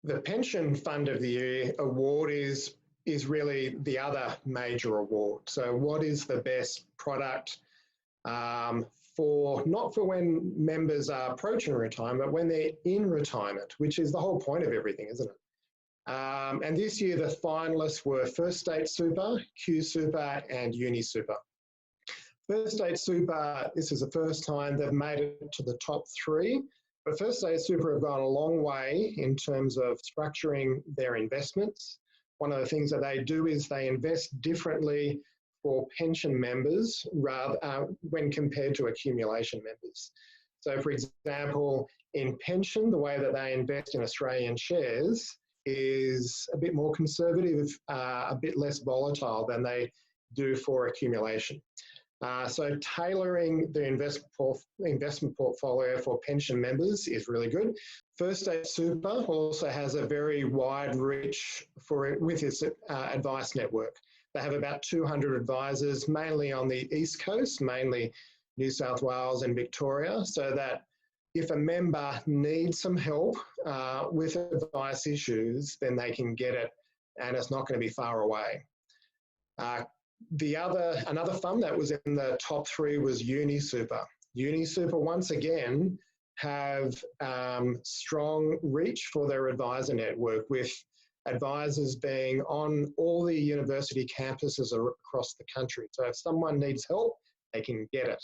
The Pension Fund of the Year award is really the other major award. So what is the best product not for when members are approaching retirement, but when they're in retirement, which is the whole point of everything, isn't it? And this year the finalists were First State Super, QSuper and UniSuper. First State Super, this is the first time they've made it to the top 3. But First State Super have gone a long way in terms of structuring their investments. One of the things that they do is they invest differently for pension members when compared to accumulation members. So for example, in pension, the way that they invest in Australian shares is a bit more conservative, a bit less volatile than they do for accumulation. So tailoring the investment portfolio for pension members is really good. First State Super also has a very wide reach with its advice network. They have about 200 advisors, mainly on the East Coast, mainly New South Wales and Victoria, so that if a member needs some help with advice issues, then they can get it and it's not going to be far away. Another fund that was in the top 3 was UniSuper. UniSuper, once again, have strong reach for their advisor network, with advisors being on all the university campuses across the country. So if someone needs help, they can get it.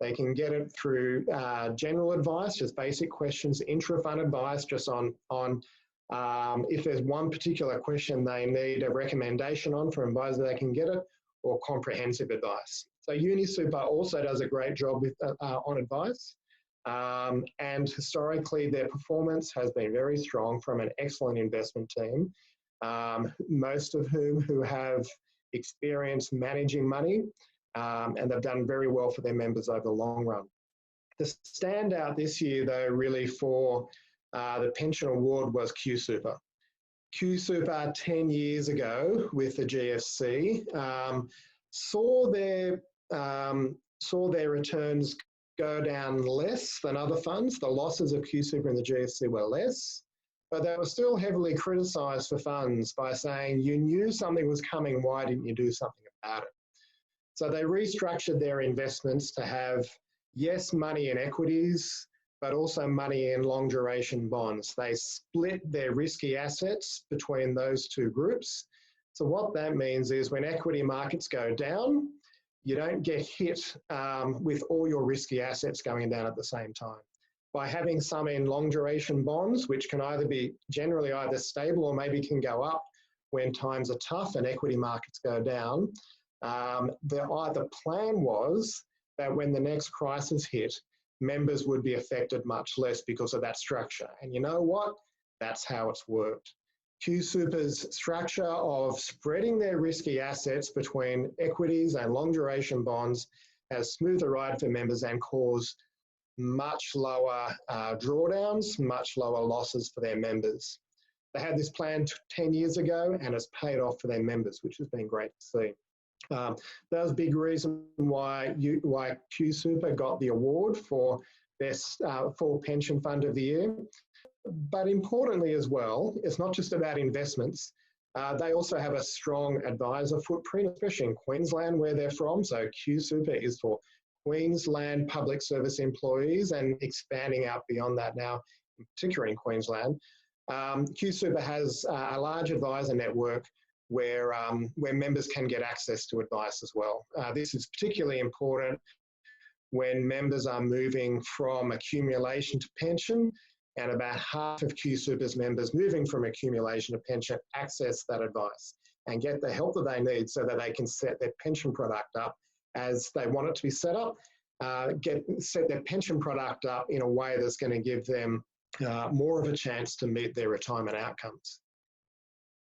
They can get it through general advice, just basic questions, intra-fund advice, just on if there's one particular question they need a recommendation on from an advisor, they can get it, or comprehensive advice. So UniSuper also does a great job with, on advice, and historically their performance has been very strong from an excellent investment team, most of who have experience managing money, and they've done very well for their members over the long run. The standout this year, though, really for the pension award was QSuper. QSuper 10 years ago with the GFC saw their returns go down less than other funds. The losses of QSuper and the GFC were less, but they were still heavily criticised for funds by saying, you knew something was coming, why didn't you do something about it? So they restructured their investments to have, yes, money in equities, but also money in long duration bonds. They split their risky assets between those two groups. So what that means is when equity markets go down, you don't get hit with all your risky assets going down at the same time. By having some in long duration bonds, which can either be generally either stable or maybe can go up when times are tough and equity markets go down, the plan was that when the next crisis hit, members would be affected much less because of that structure. And you know what? That's how it's worked. QSuper's structure of spreading their risky assets between equities and long duration bonds has smoothed the ride for members and caused much lower drawdowns, much lower losses for their members. They had this plan 10 years ago and it's paid off for their members, which has been great to see. That was a big reason why QSuper got the award for Best for Pension Fund of the Year. But importantly as well, it's not just about investments. They also have a strong advisor footprint, especially in Queensland where they're from. So QSuper is for Queensland public service employees and expanding out beyond that now, particularly in Queensland. QSuper has a large advisor network where members can get access to advice as well. This is particularly important when members are moving from accumulation to pension, and about half of QSuper's members moving from accumulation to pension access that advice and get the help that they need so that they can set their pension product up as they want it to be set up, set their pension product up in a way that's going to give them more of a chance to meet their retirement outcomes.